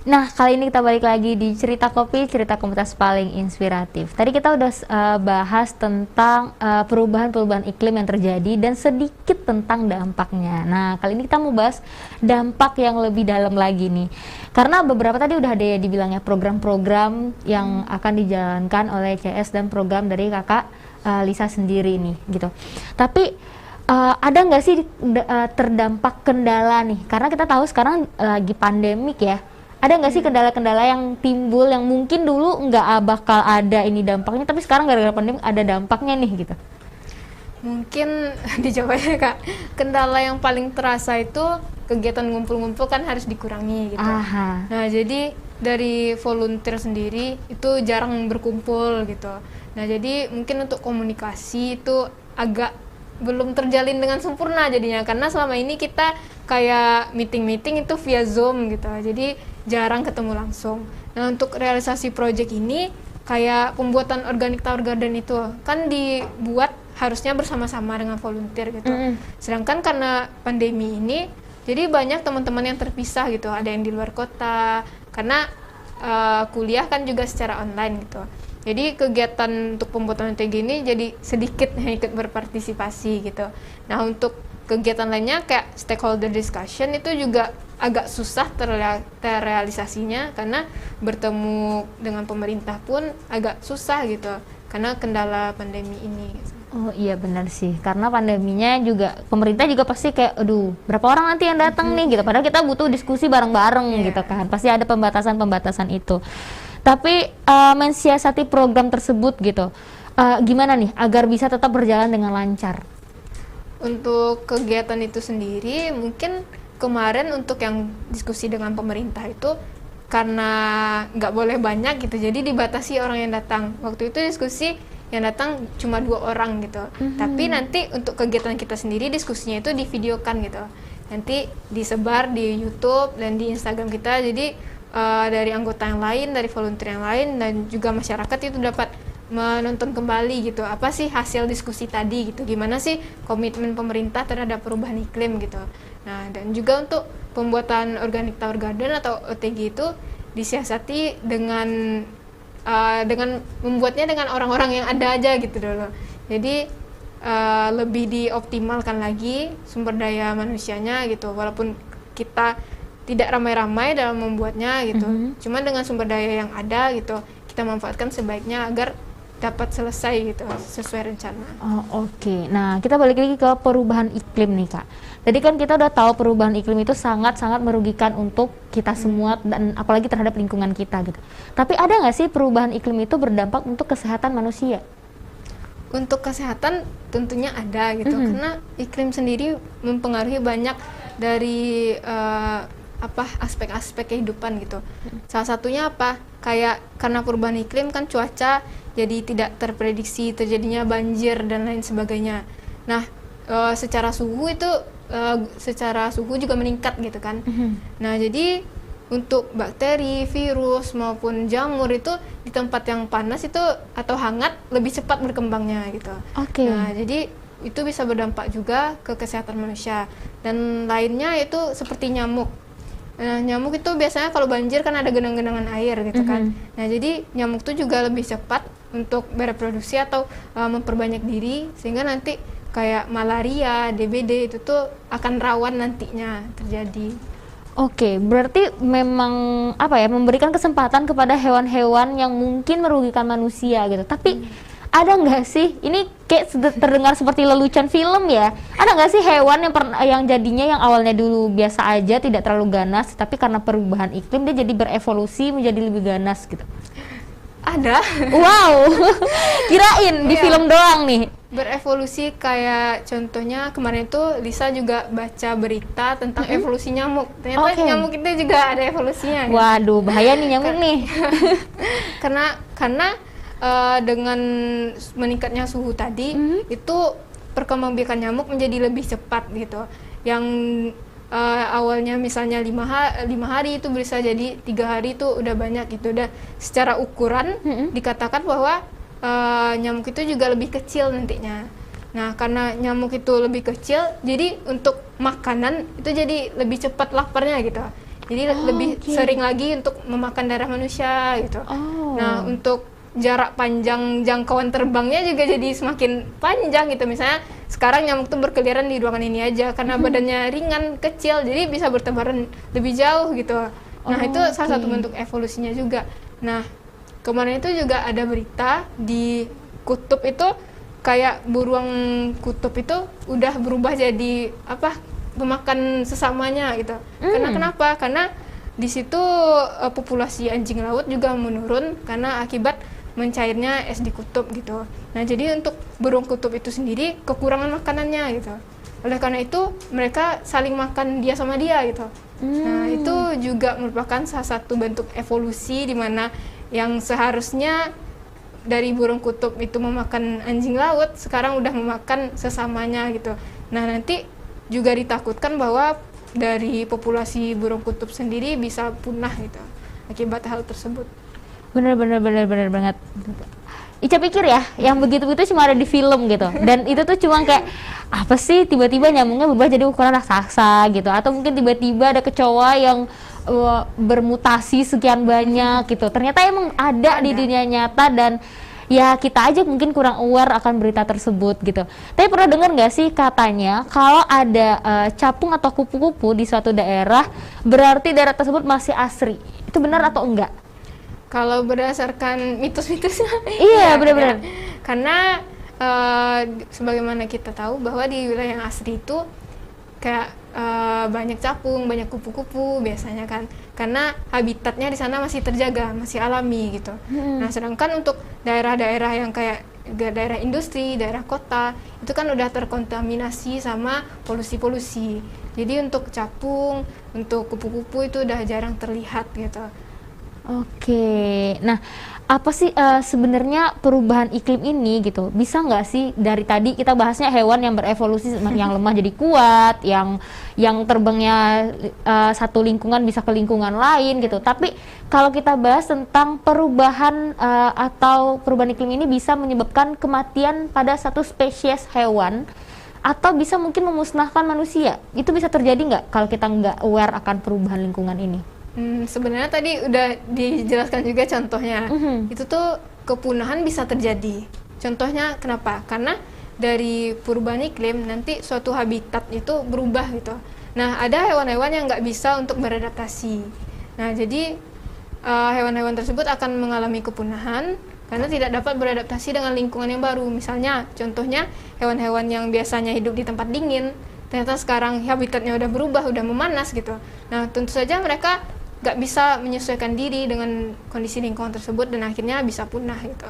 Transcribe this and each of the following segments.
Nah, kali ini kita balik lagi di Cerita Kopi, cerita komunitas paling inspiratif. Tadi kita udah bahas tentang perubahan-perubahan iklim yang terjadi dan sedikit tentang dampaknya. Nah, kali ini kita mau bahas dampak yang lebih dalam lagi nih. Karena beberapa tadi udah ada ya dibilangnya program-program yang akan dijalankan oleh CS dan program dari kakak Lisa sendiri nih, gitu. Tapi ada nggak sih terdampak kendala nih? Karena kita tahu sekarang lagi pandemik ya. Ada nggak sih kendala-kendala yang timbul yang mungkin dulu nggak bakal ada ini dampaknya, tapi sekarang gara-gara pandemi ada dampaknya nih gitu? Mungkin dijawabnya Kak, kendala yang paling terasa itu kegiatan ngumpul-ngumpul kan harus dikurangi gitu. Aha. Nah jadi dari volunteer sendiri itu jarang berkumpul gitu. Nah jadi mungkin untuk komunikasi itu agak belum terjalin dengan sempurna jadinya, karena selama ini kita kayak meeting-meeting itu via Zoom gitu, jadi jarang ketemu langsung. Nah untuk realisasi project ini kayak pembuatan organic tower garden itu kan dibuat harusnya bersama-sama dengan volunteer gitu. Sedangkan karena pandemi ini jadi banyak teman-teman yang terpisah gitu, ada yang di luar kota karena kuliah kan juga secara online gitu. Jadi kegiatan untuk pembuatan OTG ini jadi sedikit yang ikut berpartisipasi gitu. Nah untuk kegiatan lainnya kayak stakeholder discussion itu juga agak susah terrealisasinya karena bertemu dengan pemerintah pun agak susah gitu karena kendala pandemi ini. Oh iya benar sih, karena pandeminya juga pemerintah juga pasti kayak, aduh berapa orang nanti yang datang nih gitu. Padahal kita butuh diskusi bareng-bareng gitu kan. Pasti ada pembatasan-pembatasan itu. Tapi mensiasati program tersebut gitu, gimana nih agar bisa tetap berjalan dengan lancar? Untuk kegiatan itu sendiri mungkin kemarin untuk yang diskusi dengan pemerintah itu karena nggak boleh banyak gitu, jadi dibatasi orang yang datang. Waktu itu diskusi yang datang cuma 2 orang gitu. Tapi nanti untuk kegiatan kita sendiri diskusinya itu divideokan gitu. Nanti disebar di YouTube dan di Instagram kita. Jadi dari anggota yang lain, dari volunteer yang lain dan juga masyarakat itu dapat menonton kembali gitu. Apa sih hasil diskusi tadi gitu. Gimana sih komitmen pemerintah terhadap perubahan iklim gitu. Nah, dan juga untuk pembuatan organic tower garden atau OTG itu disiasati dengan membuatnya dengan orang-orang yang ada aja gitu dulu. Jadi lebih dioptimalkan lagi sumber daya manusianya gitu, walaupun kita tidak ramai-ramai dalam membuatnya gitu. Cuman dengan sumber daya yang ada gitu, kita manfaatkan sebaiknya agar dapat selesai gitu sesuai rencana. Oh, oke. Nah, kita balik lagi ke perubahan iklim nih, Kak. Tadi kan kita udah tahu perubahan iklim itu sangat-sangat merugikan untuk kita semua dan apalagi terhadap lingkungan kita gitu. Tapi ada nggak sih perubahan iklim itu berdampak untuk kesehatan manusia? Untuk kesehatan tentunya ada gitu, karena iklim sendiri mempengaruhi banyak dari aspek-aspek kehidupan gitu. Salah satunya apa? Kayak karena perubahan iklim kan cuaca jadi tidak terprediksi, terjadinya banjir dan lain sebagainya. Nah, secara suhu juga meningkat gitu kan. Nah, jadi untuk bakteri, virus maupun jamur itu di tempat yang panas itu atau hangat lebih cepat berkembangnya gitu. Nah, jadi itu bisa berdampak juga ke kesehatan manusia. Dan lainnya itu seperti nyamuk. Nah, nyamuk itu biasanya kalau banjir kan ada genang-genangan air gitu kan. Nah, jadi nyamuk itu juga lebih cepat untuk bereproduksi atau memperbanyak diri sehingga nanti kayak malaria, DBD itu tuh akan rawan nantinya terjadi. Oke, berarti memang memberikan kesempatan kepada hewan-hewan yang mungkin merugikan manusia gitu. Tapi ada nggak sih, ini kayak terdengar seperti lelucon film ya, ada nggak sih hewan yang jadinya yang awalnya dulu biasa aja tidak terlalu ganas, tapi karena perubahan iklim dia jadi berevolusi menjadi lebih ganas gitu? Ada. Wow, kirain di film doang nih. Berevolusi kayak contohnya kemarin itu Lisa juga baca berita tentang evolusi nyamuk. Ternyata nyamuk itu juga ada evolusinya. Waduh, bahaya nih nyamuk nih. Karena dengan meningkatnya suhu tadi itu perkembangbiakan nyamuk menjadi lebih cepat gitu. Yang awalnya misalnya 5 hari itu bisa jadi 3 hari itu udah banyak gitu. Udah secara ukuran dikatakan bahwa nyamuk itu juga lebih kecil nantinya. Nah, karena nyamuk itu lebih kecil, jadi untuk makanan itu jadi lebih cepat laparnya gitu. Jadi lebih sering lagi untuk memakan darah manusia gitu. Nah, untuk jarak panjang jangkauan terbangnya juga jadi semakin panjang gitu. Misalnya sekarang nyamuk tuh berkeliaran di ruangan ini aja karena badannya ringan, kecil, jadi bisa bertebaran lebih jauh gitu. Nah, itu salah satu bentuk evolusinya juga. Nah, kemarin itu juga ada berita di kutub itu kayak burung kutub itu udah berubah jadi pemakan sesamanya gitu. Karena kenapa? Karena di situ populasi anjing laut juga menurun karena akibat mencairnya es di kutub gitu. Nah, jadi untuk burung kutub itu sendiri kekurangan makanannya gitu. Oleh karena itu mereka saling makan dia sama dia gitu. Nah, itu juga merupakan salah satu bentuk evolusi di mana yang seharusnya dari burung kutub itu memakan anjing laut, sekarang udah memakan sesamanya gitu. Nah, nanti juga ditakutkan bahwa dari populasi burung kutub sendiri bisa punah gitu akibat hal tersebut. Bener banget. Ica pikir ya, yang begitu-begitu cuma ada di film gitu. Dan itu tuh cuma kayak apa sih, tiba-tiba nyamuknya berubah jadi ukuran raksasa gitu, atau mungkin tiba-tiba ada kecoa yang bermutasi sekian banyak gitu. Ternyata emang ada di dunia nyata, dan ya kita aja mungkin kurang aware akan berita tersebut gitu. Tapi pernah dengar nggak sih katanya kalau ada capung atau kupu-kupu di suatu daerah, berarti daerah tersebut masih asri. Itu benar atau enggak? Kalau berdasarkan mitos-mitosnya, iya benar-benar. Karena sebagaimana kita tahu bahwa di wilayah yang asri itu kayak banyak capung, banyak kupu-kupu biasanya kan, karena habitatnya di sana masih terjaga, masih alami gitu. Nah, sedangkan untuk daerah-daerah yang kayak daerah industri, daerah kota, itu kan udah terkontaminasi sama polusi-polusi. Jadi untuk capung, untuk kupu-kupu itu udah jarang terlihat gitu. Oke, nah apa sih sebenarnya perubahan iklim ini gitu? Bisa nggak sih, dari tadi kita bahasnya hewan yang berevolusi, yang lemah jadi kuat, yang terbangnya satu lingkungan bisa ke lingkungan lain gitu. Tapi kalau kita bahas tentang perubahan atau perubahan iklim ini bisa menyebabkan kematian pada satu spesies hewan, atau bisa mungkin memusnahkan manusia. Itu bisa terjadi nggak kalau kita nggak aware akan perubahan lingkungan ini? Sebenarnya tadi udah dijelaskan juga contohnya. Itu tuh kepunahan bisa terjadi. Contohnya kenapa? Karena dari perubahan iklim nanti suatu habitat itu berubah gitu. Nah, ada hewan-hewan yang nggak bisa untuk beradaptasi. Nah, jadi hewan-hewan tersebut akan mengalami kepunahan karena tidak dapat beradaptasi dengan lingkungan yang baru. Misalnya, contohnya hewan-hewan yang biasanya hidup di tempat dingin, ternyata sekarang habitatnya udah berubah, udah memanas gitu. Nah, tentu saja mereka nggak bisa menyesuaikan diri dengan kondisi lingkungan tersebut dan akhirnya bisa punah gitu.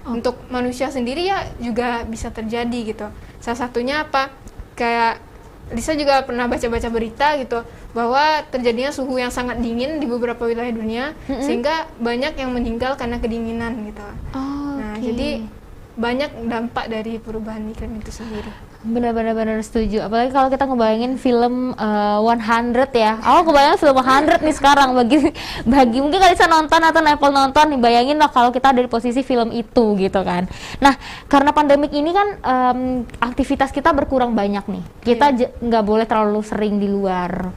Untuk manusia sendiri ya juga bisa terjadi gitu. Salah satunya apa? Kayak Lisa juga pernah baca-baca berita gitu bahwa terjadinya suhu yang sangat dingin di beberapa wilayah dunia, sehingga banyak yang meninggal karena kedinginan gitu. Nah, jadi banyak dampak dari perubahan iklim itu sendiri. Benar-benar setuju. Apalagi kalau kita ngebayangin film 100 ya. Aku kebayang film 100 nih sekarang, bagi mungkin kalian bisa nonton atau Nepal nonton nih, bayangin lah kalau kita ada di posisi film itu gitu kan. Nah, karena pandemik ini kan aktivitas kita berkurang banyak nih. Kita nggak boleh terlalu sering di luar,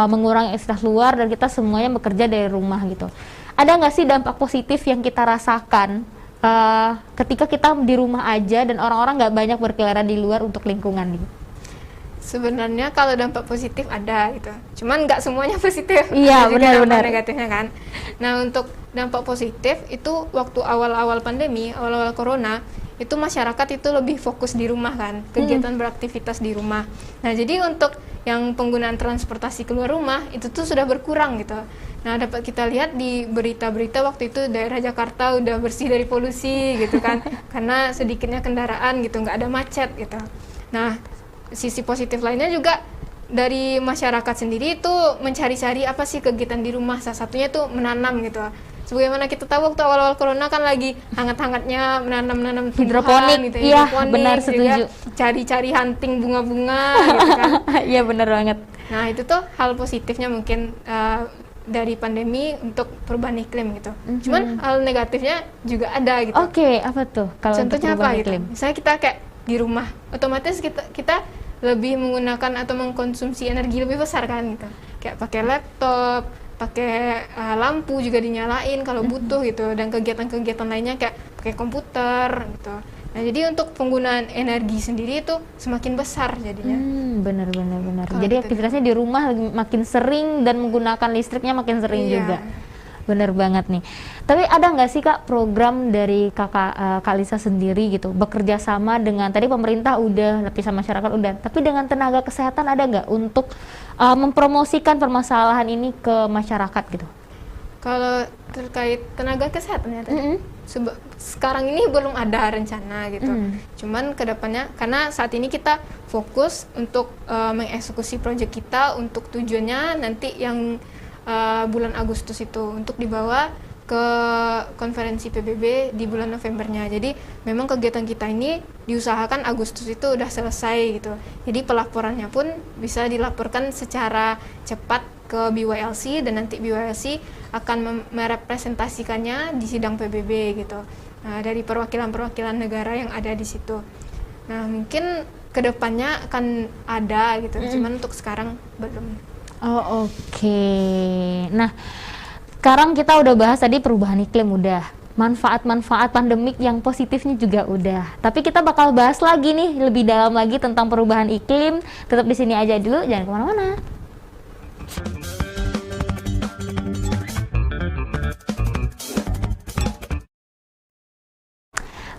mengurangi aktivitas luar, dan kita semuanya bekerja dari rumah gitu. Ada nggak sih dampak positif yang kita rasakan ketika kita di rumah aja dan orang-orang nggak banyak berkeliaran di luar untuk lingkungan gitu? Sebenarnya kalau dampak positif ada gitu, cuman nggak semuanya positif. Iya, benar-benar. Negatifnya kan. Nah, untuk dampak positif itu waktu awal-awal pandemi, awal-awal corona, itu masyarakat itu lebih fokus di rumah kan, kegiatan beraktivitas di rumah. Nah, jadi untuk yang penggunaan transportasi keluar rumah itu tuh sudah berkurang gitu. Nah, dapat kita lihat di berita-berita waktu itu daerah Jakarta udah bersih dari polusi gitu kan, karena sedikitnya kendaraan gitu, nggak ada macet gitu. Nah, sisi positif lainnya juga dari masyarakat sendiri itu mencari-cari apa sih kegiatan di rumah. Salah satunya tuh menanam gitu. Sebagaimana kita tahu waktu awal-awal corona kan lagi hangat-hangatnya menanam hidroponik gitu. Iya, benar, setuju. Cari-cari hunting bunga-bunga gitu kan. Iya, benar banget. Nah, itu tuh hal positifnya mungkin dari pandemi untuk perubahan iklim gitu. Cuman hal negatifnya juga ada gitu. Oke, apa tuh kalau untuk contohnya perubahan apa iklim? Gitu. Misalnya kita kayak di rumah, otomatis kita lebih menggunakan atau mengkonsumsi energi lebih besar kan gitu. kayak pakai laptop, pakai lampu juga dinyalain kalau butuh gitu, dan kegiatan-kegiatan lainnya kayak pakai komputer gitu. Nah, jadi untuk penggunaan energi sendiri itu semakin besar jadinya. Bener. Kalau Jadi gitu. aktivitasnya di rumah makin sering dan menggunakan listriknya makin sering Iya. juga. Bener banget nih. Tapi ada nggak sih Kak program dari Kak Lisa sendiri gitu, bekerja sama dengan tadi pemerintah udah, lapisan masyarakat udah, tapi dengan tenaga kesehatan ada nggak untuk mempromosikan permasalahan ini ke masyarakat gitu? Kalau terkait tenaga kesehatan ya tadi, sekarang ini belum ada rencana gitu. Cuman kedepannya, karena saat ini kita fokus untuk mengeksekusi proyek kita untuk tujuannya nanti yang bulan Agustus itu untuk dibawa ke konferensi PBB di bulan Novembernya. Jadi memang kegiatan kita ini diusahakan Agustus itu udah selesai gitu. Jadi pelaporannya pun bisa dilaporkan secara cepat ke BYLC, dan nanti BYLC akan merepresentasikannya di sidang PBB gitu. Nah, dari perwakilan-perwakilan negara yang ada di situ. Nah, mungkin kedepannya akan ada gitu, cuman untuk sekarang belum. Oh, oke. Nah, sekarang kita udah bahas tadi perubahan iklim udah, manfaat-manfaat pandemik yang positifnya juga udah. Tapi kita bakal bahas lagi nih lebih dalam lagi tentang perubahan iklim. Tetap di sini aja dulu, jangan kemana-mana.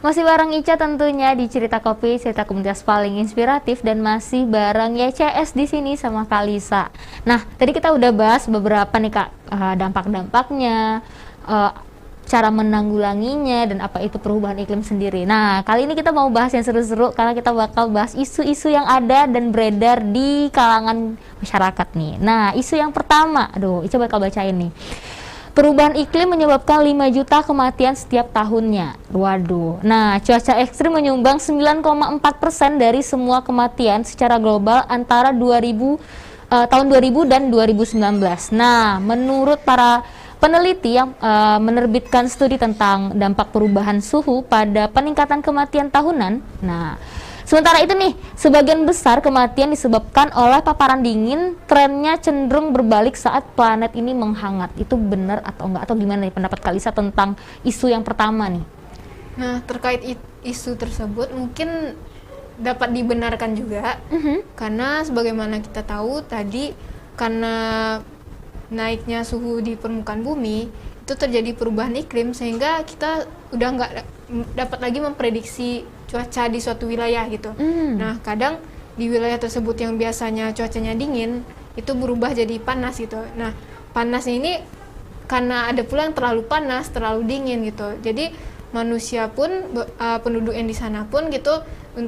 Masih bareng Ica tentunya di Cerita Kopi, cerita komunitas paling inspiratif, dan masih bareng YCS di sini sama Kak Lisa. Nah, tadi kita udah bahas beberapa nih Kak, dampak-dampaknya, cara menanggulanginya, dan apa itu perubahan iklim sendiri. Nah, kali ini kita mau bahas yang seru-seru karena kita bakal bahas isu-isu yang ada dan beredar di kalangan masyarakat nih. Nah, isu yang pertama, Ica bakal bacain nih. Perubahan iklim menyebabkan 5 juta kematian setiap tahunnya. Waduh. Nah, cuaca ekstrim menyumbang 9,4% dari semua kematian secara global antara tahun 2000 dan 2019. Nah, menurut para peneliti yang menerbitkan studi tentang dampak perubahan suhu pada peningkatan kematian tahunan. Nah, sementara itu nih, sebagian besar kematian disebabkan oleh paparan dingin, trennya cenderung berbalik saat planet ini menghangat. Itu benar atau enggak? Atau gimana nih pendapat Kak Lisa tentang isu yang pertama nih? Nah, terkait isu tersebut mungkin dapat dibenarkan juga, karena sebagaimana kita tahu tadi, karena naiknya suhu di permukaan bumi, itu terjadi perubahan iklim sehingga kita udah nggak dapat lagi memprediksi cuaca di suatu wilayah gitu. Nah, kadang di wilayah tersebut yang biasanya cuacanya dingin itu berubah jadi panas gitu. Nah, panas ini karena ada pula yang terlalu panas, terlalu dingin gitu. Jadi manusia pun penduduk yang di sana pun gitu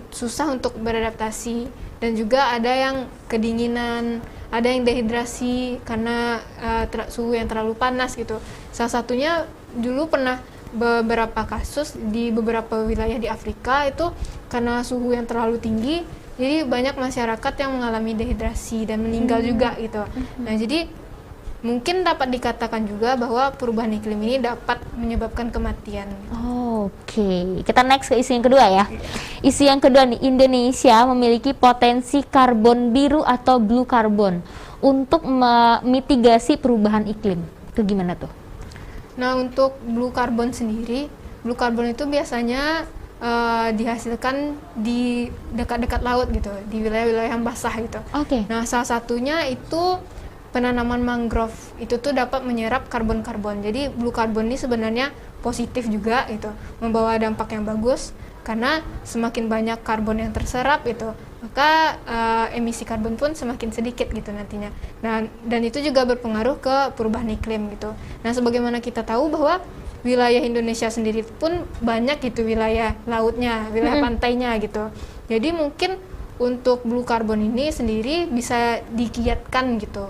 susah untuk beradaptasi, dan juga ada yang kedinginan, ada yang dehidrasi karena suhu yang terlalu panas gitu. Salah satunya dulu pernah beberapa kasus di beberapa wilayah di Afrika itu karena suhu yang terlalu tinggi, jadi banyak masyarakat yang mengalami dehidrasi dan meninggal juga gitu. Nah, jadi mungkin dapat dikatakan juga bahwa perubahan iklim ini dapat menyebabkan kematian. Oke, kita next ke isu yang kedua ya. Isu yang kedua nih, Indonesia memiliki potensi karbon biru atau blue carbon untuk memitigasi perubahan iklim. Itu gimana tuh? Nah, untuk blue carbon sendiri, blue carbon itu biasanya dihasilkan di dekat-dekat laut gitu, di wilayah-wilayah yang basah gitu. Oke. Nah, salah satunya itu penanaman mangrove. Itu tuh dapat menyerap karbon-karbon. Jadi blue carbon ini sebenarnya positif juga gitu, membawa dampak yang bagus karena semakin banyak karbon yang terserap itu, maka emisi karbon pun semakin sedikit gitu nantinya. Nah, dan itu juga berpengaruh ke perubahan iklim gitu. Nah, sebagaimana kita tahu bahwa wilayah Indonesia sendiri pun banyak gitu wilayah lautnya, wilayah pantainya gitu. Jadi mungkin untuk blue carbon ini sendiri bisa digiatkan gitu.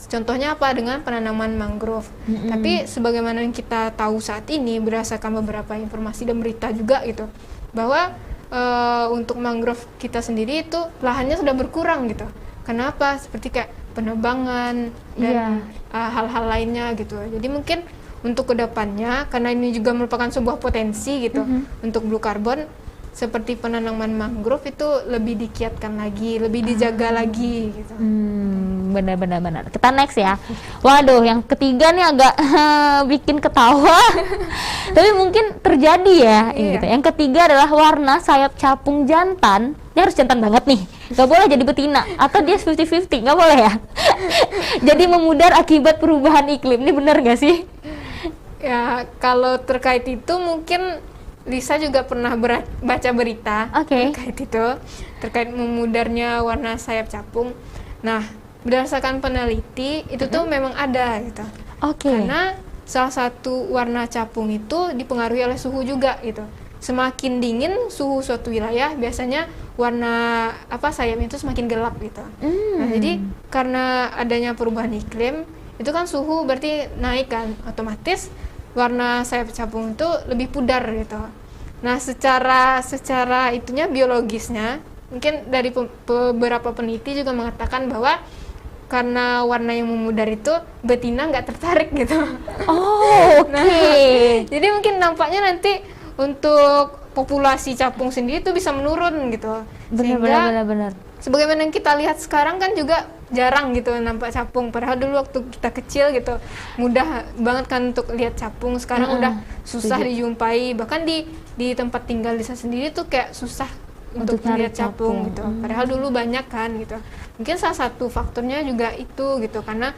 Contohnya apa? Dengan penanaman mangrove. Tapi sebagaimana yang kita tahu saat ini berdasarkan beberapa informasi dan berita juga gitu, bahwa untuk mangrove kita sendiri itu lahannya sudah berkurang gitu. Kenapa? Seperti kayak penebangan dan hal-hal lainnya gitu. Jadi mungkin untuk kedepannya, karena ini juga merupakan sebuah potensi gitu untuk blue carbon, seperti penanaman mangrove itu lebih dikiatkan lagi, lebih dijaga lagi gitu. benar. Kita next ya. Waduh, yang ketiga nih agak bikin ketawa. Tapi mungkin terjadi ya. Iya. Gitu. Yang ketiga adalah warna sayap capung jantan. Dia harus jantan banget nih. Gak boleh jadi betina. Atau dia 50-50, gak boleh ya. Jadi memudar akibat perubahan iklim. Ini benar gak sih? Ya, kalau terkait itu mungkin Lisa juga pernah baca berita terkait itu, terkait memudarnya warna sayap capung. Nah, berdasarkan peneliti itu tuh memang ada gitu. Karena salah satu warna capung itu dipengaruhi oleh suhu juga gitu. Semakin dingin suhu suatu wilayah, biasanya warna sayapnya itu semakin gelap gitu. Nah, jadi karena adanya perubahan iklim, itu kan suhu berarti naik kan, otomatis warna sayap capung itu lebih pudar gitu. Nah, secara itunya biologisnya, mungkin dari beberapa peneliti juga mengatakan bahwa karena warna yang memudar itu betina nggak tertarik gitu. Jadi mungkin nampaknya nanti untuk populasi capung sendiri itu bisa menurun gitu. Benar. Sebagaimana yang kita lihat sekarang kan juga jarang gitu nampak capung. Padahal dulu waktu kita kecil gitu mudah banget kan untuk lihat capung. Sekarang udah susah dijumpai. Bahkan di tempat tinggal Lisa sendiri tuh kayak susah untuk melihat capung gitu. Padahal dulu banyak kan gitu. Mungkin salah satu faktornya juga itu gitu, karena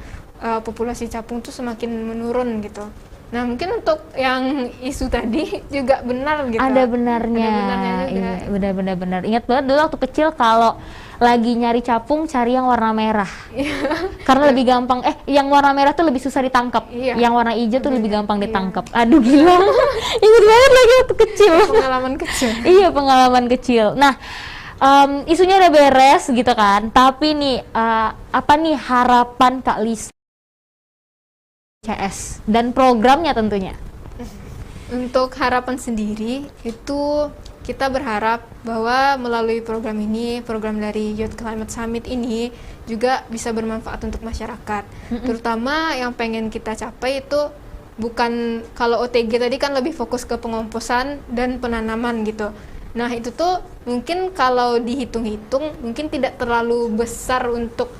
populasi capung tuh semakin menurun gitu. Nah, mungkin untuk yang isu tadi juga benar gitu. Ada benarnya juga. Iya, benar. Ingat banget dulu waktu kecil kalau lagi nyari capung cari yang warna merah. Karena lebih gampang, yang warna merah tuh lebih susah ditangkap. Yang warna hijau tuh lebih gampang ditangkap. Aduh gila. Ingat banget lagi waktu kecil. Pengalaman kecil. Iya, pengalaman kecil. Nah, isunya udah beres gitu kan. Tapi nih, apa nih harapan Kak Lisa CS dan programnya tentunya? Untuk harapan sendiri itu kita berharap bahwa melalui program ini, program dari Youth Climate Summit ini juga bisa bermanfaat untuk masyarakat. Terutama yang pengen kita capai itu bukan, kalau OTG tadi kan lebih fokus ke pengomposan dan penanaman gitu. Nah, itu tuh mungkin kalau dihitung-hitung mungkin tidak terlalu besar untuk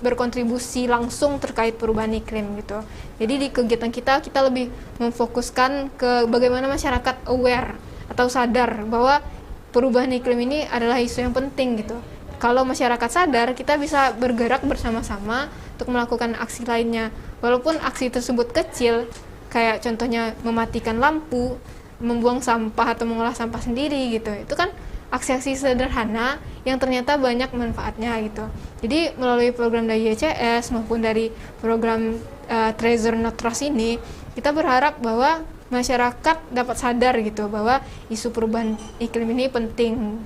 berkontribusi langsung terkait perubahan iklim gitu. Jadi di kegiatan kita lebih memfokuskan ke bagaimana masyarakat aware atau sadar bahwa perubahan iklim ini adalah isu yang penting gitu. Kalau masyarakat sadar, kita bisa bergerak bersama-sama untuk melakukan aksi lainnya. Walaupun aksi tersebut kecil, kayak contohnya mematikan lampu, membuang sampah atau mengolah sampah sendiri gitu. Itu kan aksi-aksi sederhana yang ternyata banyak manfaatnya gitu. Jadi melalui program dari YCS maupun dari program Treasure Not Trust ini, kita berharap bahwa masyarakat dapat sadar gitu bahwa isu perubahan iklim ini penting.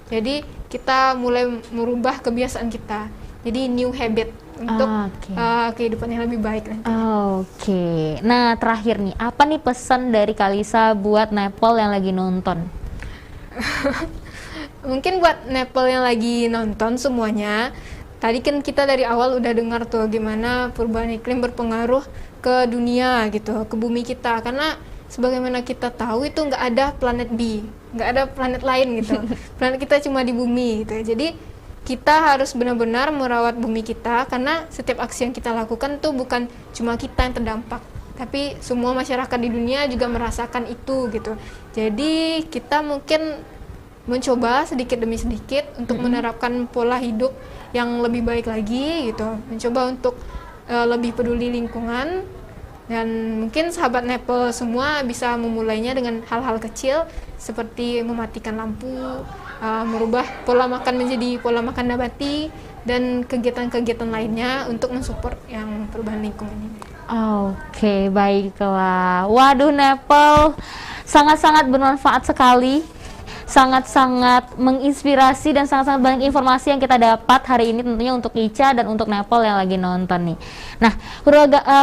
Jadi kita mulai merubah kebiasaan kita. Jadi new habit untuk kehidupan yang lebih baik nanti. Nah, terakhir nih, apa nih pesan dari Kak Lisa buat Nepal yang lagi nonton? Mungkin buat Nepal yang lagi nonton semuanya, tadi kan kita dari awal udah dengar tuh gimana perubahan iklim berpengaruh ke dunia gitu, ke bumi kita. Karena sebagaimana kita tahu itu nggak ada planet B, nggak ada planet lain gitu. Planet kita cuma di bumi gitu. Jadi kita harus benar-benar merawat bumi kita, karena setiap aksi yang kita lakukan tuh bukan cuma kita yang terdampak, tapi semua masyarakat di dunia juga merasakan itu gitu. Jadi kita mungkin mencoba sedikit demi sedikit untuk menerapkan pola hidup yang lebih baik lagi gitu, mencoba untuk lebih peduli lingkungan. Dan mungkin sahabat Nepal semua bisa memulainya dengan hal-hal kecil seperti mematikan lampu, merubah pola makan menjadi pola makan nabati, dan kegiatan-kegiatan lainnya untuk mensupport yang perubahan lingkungan ini. Baiklah. Waduh, Nepal sangat-sangat bermanfaat sekali, sangat-sangat menginspirasi, dan sangat-sangat banyak informasi yang kita dapat hari ini tentunya untuk Ica dan untuk Nepal yang lagi nonton nih. Nah,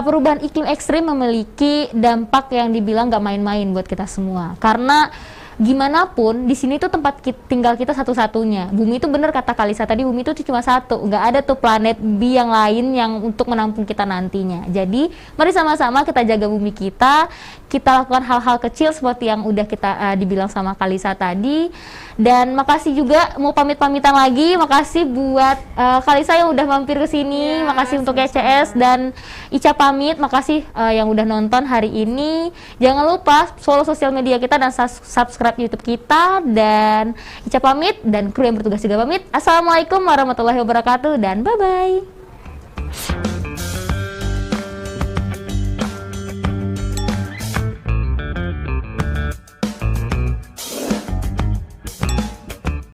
perubahan iklim ekstrim memiliki dampak yang dibilang gak main-main buat kita semua, karena gimana pun di sini tuh tempat tinggal kita satu-satunya. Bumi itu bener kata Kak Lisa tadi, bumi itu cuma satu, nggak ada tuh planet B yang lain yang untuk menampung kita nantinya. Jadi mari sama-sama kita jaga bumi kita, kita lakukan hal-hal kecil seperti yang udah kita dibilang sama Kalisa tadi. Dan makasih juga, mau pamit-pamitan lagi, makasih buat Kalisa yang udah mampir ke sini, makasih untuk ECS, dan Ica pamit, makasih yang udah nonton hari ini. Jangan lupa follow sosial media kita dan subscribe YouTube kita, dan Ica pamit dan kru yang bertugas juga pamit. Assalamualaikum warahmatullahi wabarakatuh dan bye-bye.